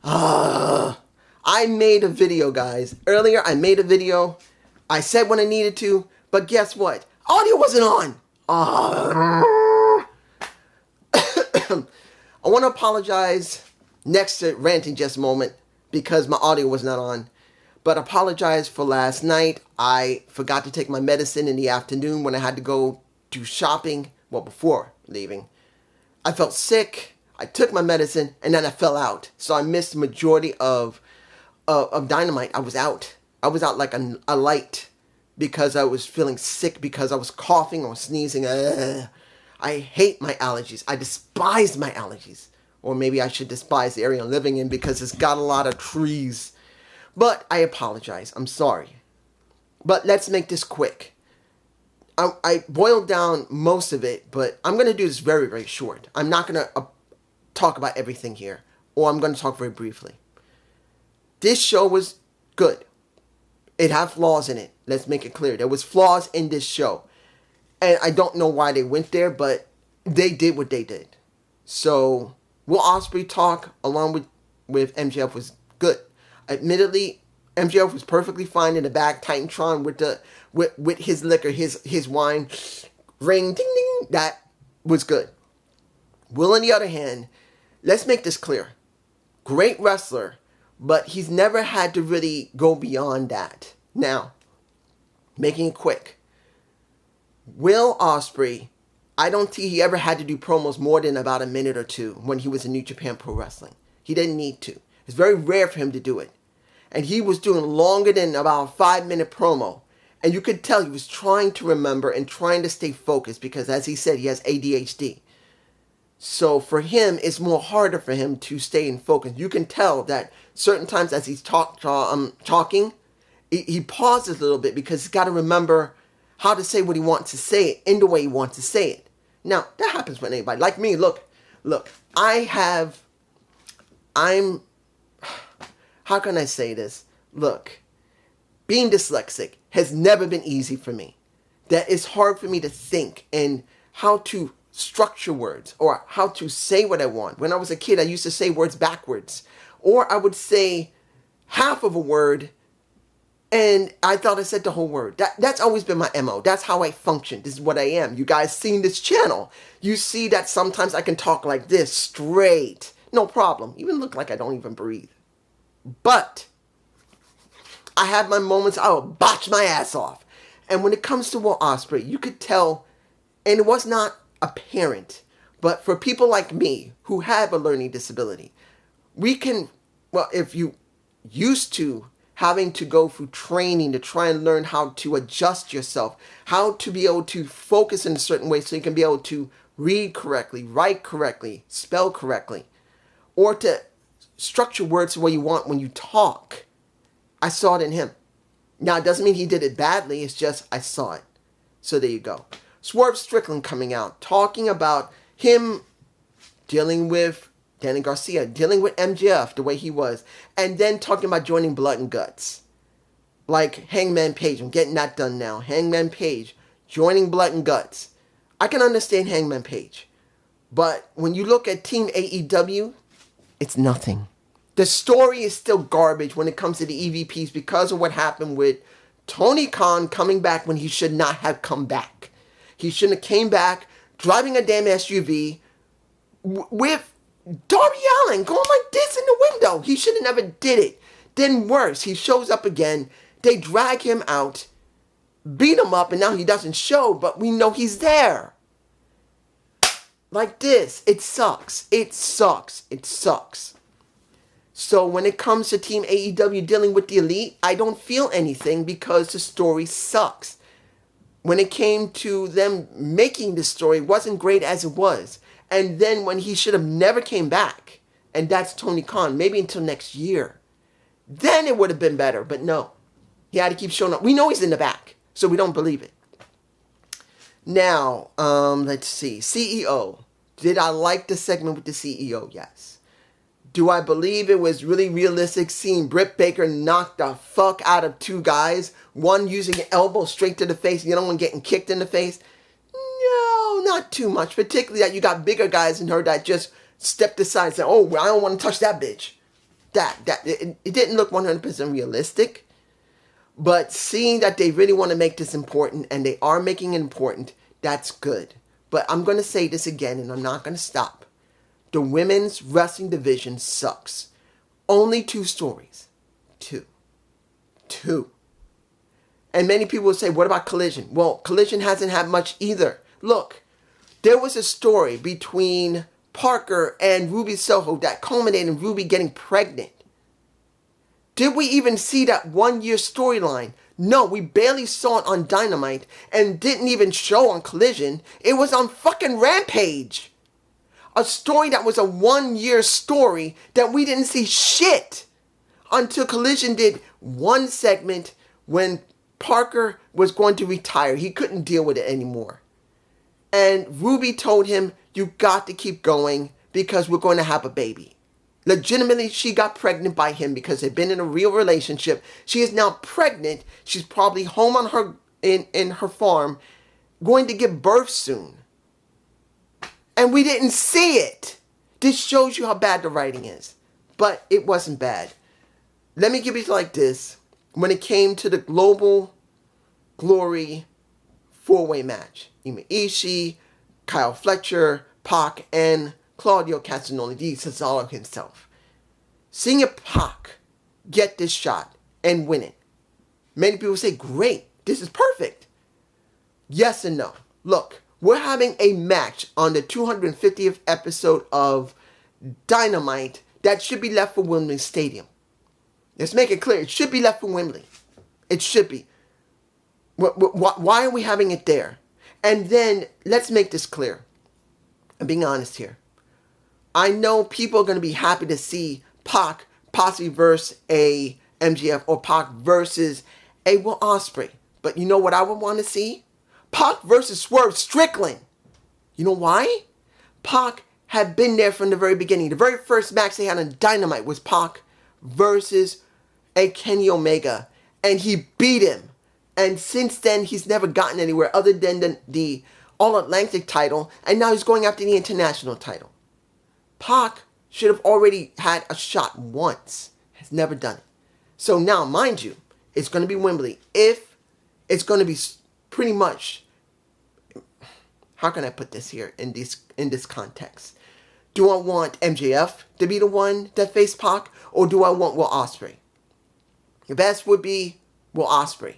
I made a video, guys. Earlier, I made a video. I said when I needed to, but guess what? Audio wasn't on. I want to apologize next to ranting just a moment because my audio was not on. But apologize for last night. I forgot to take my medicine in the afternoon when I had to go do shopping. Well, before leaving. I felt sick. I took my medicine and then I fell out. So I missed the majority of Dynamite. I was out. I was out like a light because I was feeling sick because I was coughing or sneezing. I hate my allergies. I despise my allergies. Or maybe I should despise the area I'm living in because it's got a lot of trees. But I apologize. I'm sorry. But let's make this quick. I boiled down most of it, but I'm going to do this very, very short. I'm not going to talk about everything here, or I'm going to talk very briefly. This show was good. It had flaws in it. Let's make it clear. There was flaws in this show. And I don't know why they went there, but they did what they did. So, Will Ospreay talk along with MJF was good. Admittedly, MJF was perfectly fine in the back, Titantron with his liquor, his wine, ring, ding, ding, that was good. Will, on the other hand, let's make this clear. Great wrestler, but he's never had to really go beyond that. Now, making it quick. Will Ospreay, I don't think he ever had to do promos more than about a minute or two when he was in New Japan Pro Wrestling. He didn't need to. It's very rare for him to do it. And he was doing longer than about a 5-minute promo. And you could tell he was trying to remember and trying to stay focused because, as he said, he has ADHD. So for him, it's more harder for him to stay in focus. You can tell that certain times as he's talking, he pauses a little bit because he's got to remember how to say what he wants to say in the way he wants to say it. Now, that happens with anybody. Like me, look, how can I say this? Look, being dyslexic has never been easy for me. That it's hard for me to think and how to structure words or how to say what I want. When I was a kid, I used to say words backwards. Or I would say half of a word and I thought I said the whole word. That's always been my MO. That's how I function. This is what I am. You guys seen this channel. You see that sometimes I can talk like this, straight. No problem. Even look like I don't even breathe. But I have my moments I will botch my ass off. And when it comes to Will Ospreay, you could tell, and it was not apparent, but for people like me who have a learning disability, we can, well, if you used to having to go through training to try and learn how to adjust yourself, how to be able to focus in a certain way so you can be able to read correctly, write correctly, spell correctly, or to structure words the way you want when you talk. I saw it in him. Now, it doesn't mean he did it badly. It's just I saw it. So there you go. Swerve Strickland coming out, talking about him dealing with Danny Garcia, dealing with MJF the way he was, and then talking about joining Blood and Guts. Like Hangman Page. I'm getting that done now. Hangman Page joining Blood and Guts. I can understand Hangman Page. But when you look at Team AEW, it's nothing. The story is still garbage when it comes to the EVPs because of what happened with Tony Khan coming back when he should not have come back. He shouldn't have came back driving a damn SUV with Darby Allin going like this in the window. He should have never did it. Then worse, he shows up again. They drag him out, beat him up, and now he doesn't show, but we know he's there. Like this. It sucks. It sucks. It sucks. So when it comes to Team AEW dealing with the Elite, I don't feel anything because the story sucks. When it came to them making the story, it wasn't great as it was. And then when he should have never came back, and that's Tony Khan, maybe until next year, then it would have been better. But no, he had to keep showing up. We know he's in the back, so we don't believe it. Now, let's see. CEO. Did I like the segment with the CEO? Yes. Do I believe it was really realistic seeing Britt Baker knock the fuck out of two guys? One using an elbow straight to the face, the other one getting kicked in the face? No, not too much. Particularly that you got bigger guys in her that just stepped aside and said, oh, I don't want to touch that bitch. it didn't look 100% realistic. But seeing that they really want to make this important, and they are making it important, that's good. But I'm going to say this again, and I'm not going to stop. The women's wrestling division sucks. Only 2 stories. Two. And many people will say, what about Collision? Well, Collision hasn't had much either. Look, there was a story between Parker and Ruby Soho that culminated in Ruby getting pregnant. Did we even see that 1-year storyline? No, we barely saw it on Dynamite and didn't even show on Collision. It was on fucking Rampage. A story that was a 1-year story that we didn't see shit until Collision did one segment when Parker was going to retire. He couldn't deal with it anymore. And Ruby told him, you got to keep going because we're going to have a baby. Legitimately, she got pregnant by him because they've been in a real relationship. She is now pregnant. She's probably home on her in her farm, going to give birth soon. And we didn't see it. This shows you how bad the writing is. But it wasn't bad. Let me give it like this. When it came to the Global Glory 4-way match, Ema Ishii, Kyle Fletcher, Pac, and Claudio Castagnoli, Cesaro himself. Seeing a Pac get this shot and win it. Many people say, great, this is perfect. Yes and no. Look, we're having a match on the 250th episode of Dynamite that should be left for Wembley Stadium. Let's make it clear. It should be left for Wembley. It should be. Why are we having it there? And then, let's make this clear. I'm being honest here. I know people are going to be happy to see Pac possibly versus a MJF or Pac versus a Will Ospreay. But you know what I would want to see? Pac versus Swerve Strickland. You know why? Pac had been there from the very beginning. The very first match they had on Dynamite was Pac versus a Kenny Omega. And he beat him. And since then, he's never gotten anywhere other than the All-Atlantic title. And now he's going after the international title. Pac should have already had a shot once. Has never done it. So now, mind you, it's going to be Wembley. If it's going to be pretty much, how can I put this here in this context? Do I want MJF to be the one that faced Pac, or do I want Will Ospreay? The best would be Will Ospreay,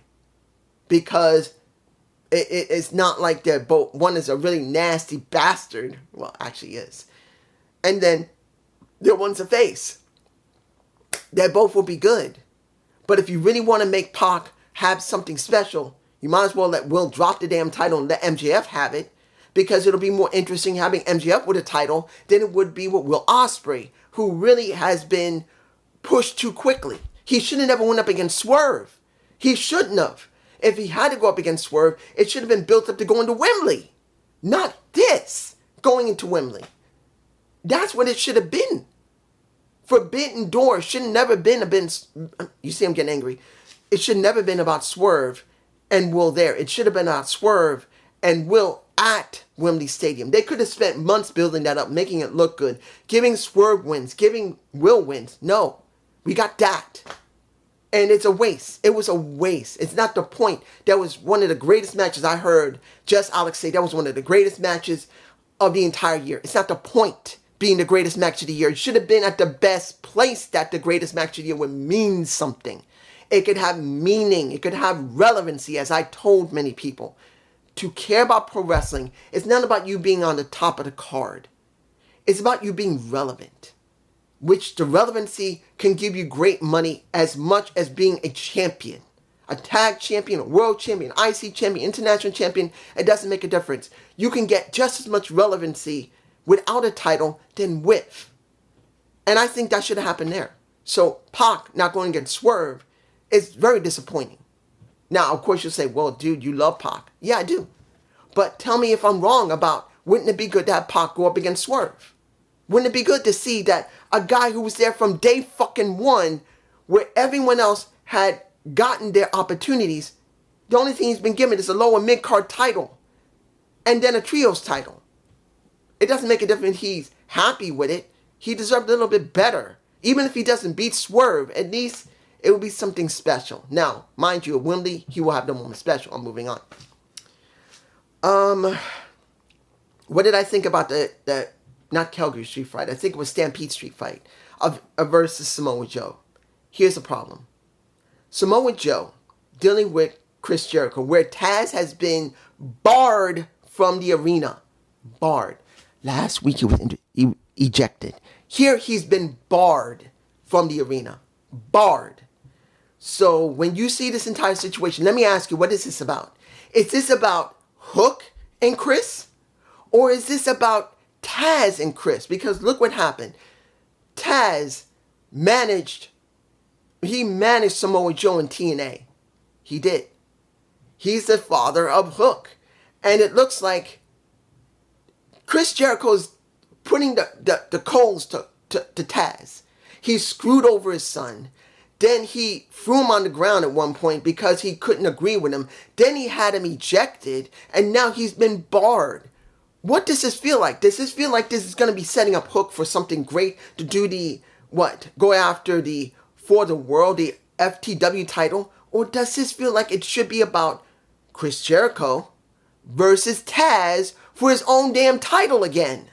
because it's not like they're both. One is a really nasty bastard. Well, actually is. And then the one's a face. They both will be good. But if you really want to make Pac have something special, you might as well let Will drop the damn title and let MJF have it. Because it'll be more interesting having MJF with a title than it would be with Will Ospreay, who really has been pushed too quickly. He should have never went up against Swerve. He shouldn't have. If he had to go up against Swerve, it should have been built up to go into Wembley. Not this, going into Wembley. That's what it should have been. Forbidden Door should never been. You see I'm getting angry. It should never been about Swerve and Will there. It should have been about Swerve and Will at Wembley Stadium. They could have spent months building that up, making it look good, giving Swerve wins, giving Will wins. No, we got that. And it's a waste. It was a waste. It's not the point. That was one of the greatest matches I heard Just Alex say. That was one of the greatest matches of the entire year. It's not the point being the greatest match of the year. It should have been at the best place that the greatest match of the year would mean something. It could have meaning. It could have relevancy, as I told many people. To care about pro wrestling, it's not about you being on the top of the card. It's about you being relevant. Which the relevancy can give you great money as much as being a champion. A tag champion, a world champion, IC champion, international champion. It doesn't make a difference. You can get just as much relevancy without a title than with. And I think that should have happened there. So Pac not going against Swerve is very disappointing. Now, of course, you'll say, well, dude, you love Pac. Yeah, I do. But tell me if I'm wrong about, wouldn't it be good to have Pac go up against Swerve? Wouldn't it be good to see that a guy who was there from day fucking one, where everyone else had gotten their opportunities, the only thing he's been given is a lower mid-card title. And then a trios title. It doesn't make a difference he's happy with it. He deserved a little bit better. Even if he doesn't beat Swerve, at least it will be something special. Now, mind you, at Wembley, he will have no moment special. I'm moving on. What did I think about the not Calgary Street Fight? I think it was Stampede Street Fight of versus Samoa Joe. Here's the problem. Samoa Joe dealing with Chris Jericho, where Taz has been barred from the arena. Barred. Last week he was ejected. Here he's been barred from the arena. Barred. So when you see this entire situation, let me ask you, what is this about? Is this about Hook and Chris? Or is this about Taz and Chris? Because look what happened. Taz managed Samoa Joe in TNA. He did. He's the father of Hook. And it looks like Chris Jericho's putting the coals to Taz. He screwed over his son. Then he threw him on the ground at one point because he couldn't agree with him. Then he had him ejected, and now he's been barred. What does this feel like? Does this feel like this is going to be setting up Hook for something great to do go after for the world, the FTW title? Or does this feel like it should be about Chris Jericho versus Taz for his own damn title again?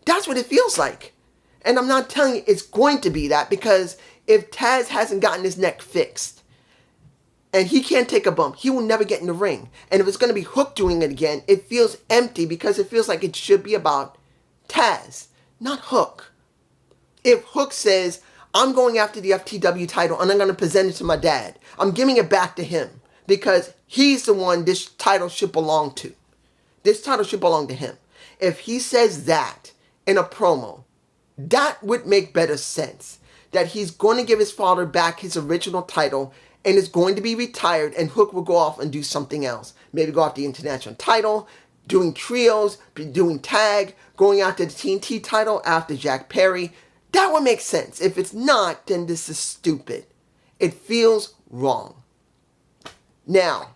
That's what it feels like. And I'm not telling you it's going to be that, because if Taz hasn't gotten his neck fixed and he can't take a bump, he will never get in the ring. And if it's going to be Hook doing it again, it feels empty because it feels like it should be about Taz, not Hook. If Hook says, I'm going after the FTW title and I'm going to present it to my dad, I'm giving it back to him because he's the one this title should belong to. This title should belong to him. If he says that in a promo, that would make better sense. That he's going to give his father back his original title and is going to be retired, and Hook will go off and do something else. Maybe go after the international title, doing trios, doing tag, going after the TNT title after Jack Perry. That would make sense. If it's not, then this is stupid. It feels wrong. Now,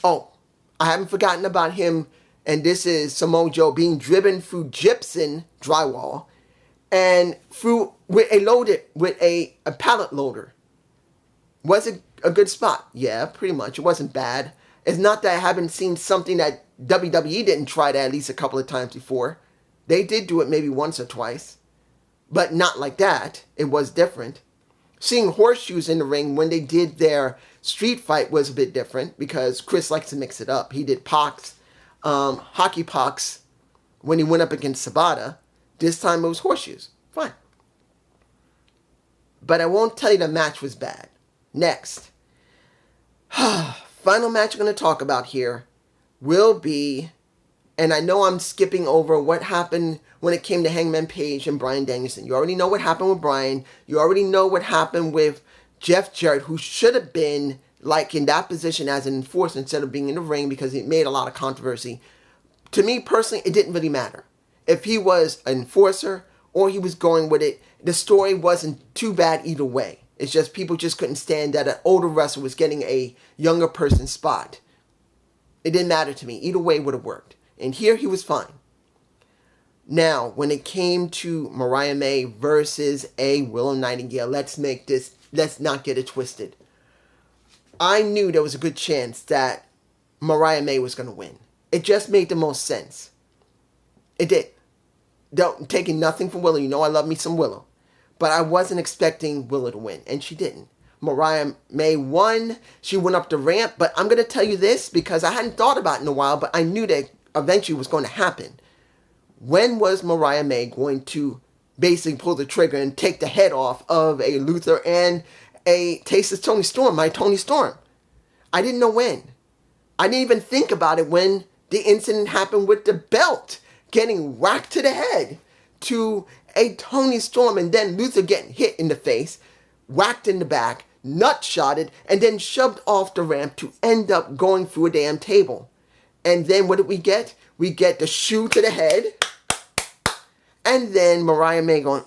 I haven't forgotten about him, and this is Samoa Joe being driven through gypsum drywall and through with a pallet loader. Was it a good spot? Yeah, pretty much. It wasn't bad. It's not that I haven't seen something that WWE didn't try that at least a couple of times before. They did do it maybe once or twice, but not like that. It was different. Seeing horseshoes in the ring when they did their street fight was a bit different because Chris likes to mix it up. He did Pox, hockey Pox when he went up against Sabata. This time it was horseshoes. Fine. But I won't tell you the match was bad. Next. Final match I'm going to talk about here will be, and I know I'm skipping over what happened when it came to Hangman Page and Bryan Danielson. You already know what happened with Bryan. You already know what happened with Jeff Jarrett, who should have been like in that position as an enforcer instead of being in the ring because it made a lot of controversy. To me personally, it didn't really matter. If he was an enforcer or he was going with it, the story wasn't too bad either way. It's just people just couldn't stand that an older wrestler was getting a younger person's spot. It didn't matter to me. Either way would have worked. And here he was fine. Now, when it came to Mariah May versus a Willow Nightingale, let's not get it twisted. I knew there was a good chance that Mariah May was going to win. It just made the most sense. It did. Taking nothing from Willow. You know I love me some Willow. But I wasn't expecting Willow to win, and she didn't. Mariah May won. She went up the ramp, but I'm going to tell you this because I hadn't thought about it in a while, but I knew that eventually it was going to happen. When was Mariah May going to basically pull the trigger and take the head off of a Luther and a Tasteless Tony Storm, my Tony Storm? I didn't know when. I didn't even think about it when the incident happened with the belt getting whacked to the head to a Tony Storm, and then Luther getting hit in the face, whacked in the back, nut-shotted, and then shoved off the ramp to end up going through a damn table. And then what did we get? We get the shoe to the head, and then Mariah May going,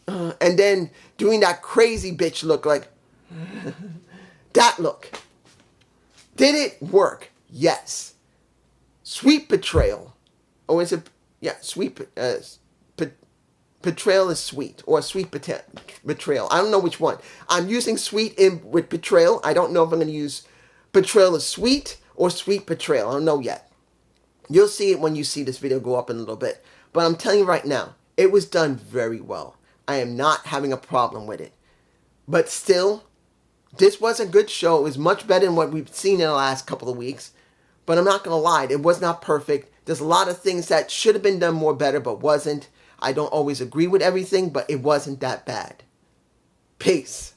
and then doing that crazy bitch look like, that look. Did it work? Yes. Sweet betrayal. Oh, is it? Yeah, sweet. betrayal is sweet, or sweet betrayal. I don't know which one. I'm using sweet in with betrayal. I don't know if I'm going to use betrayal is sweet or sweet betrayal. I don't know yet. You'll see it when you see this video go up in a little bit. But I'm telling you right now, it was done very well. I am not having a problem with it. But still, this was a good show. It was much better than what we've seen in the last couple of weeks. But I'm not going to lie, it was not perfect. There's a lot of things that should have been done more better, but wasn't. I don't always agree with everything, but it wasn't that bad. Peace.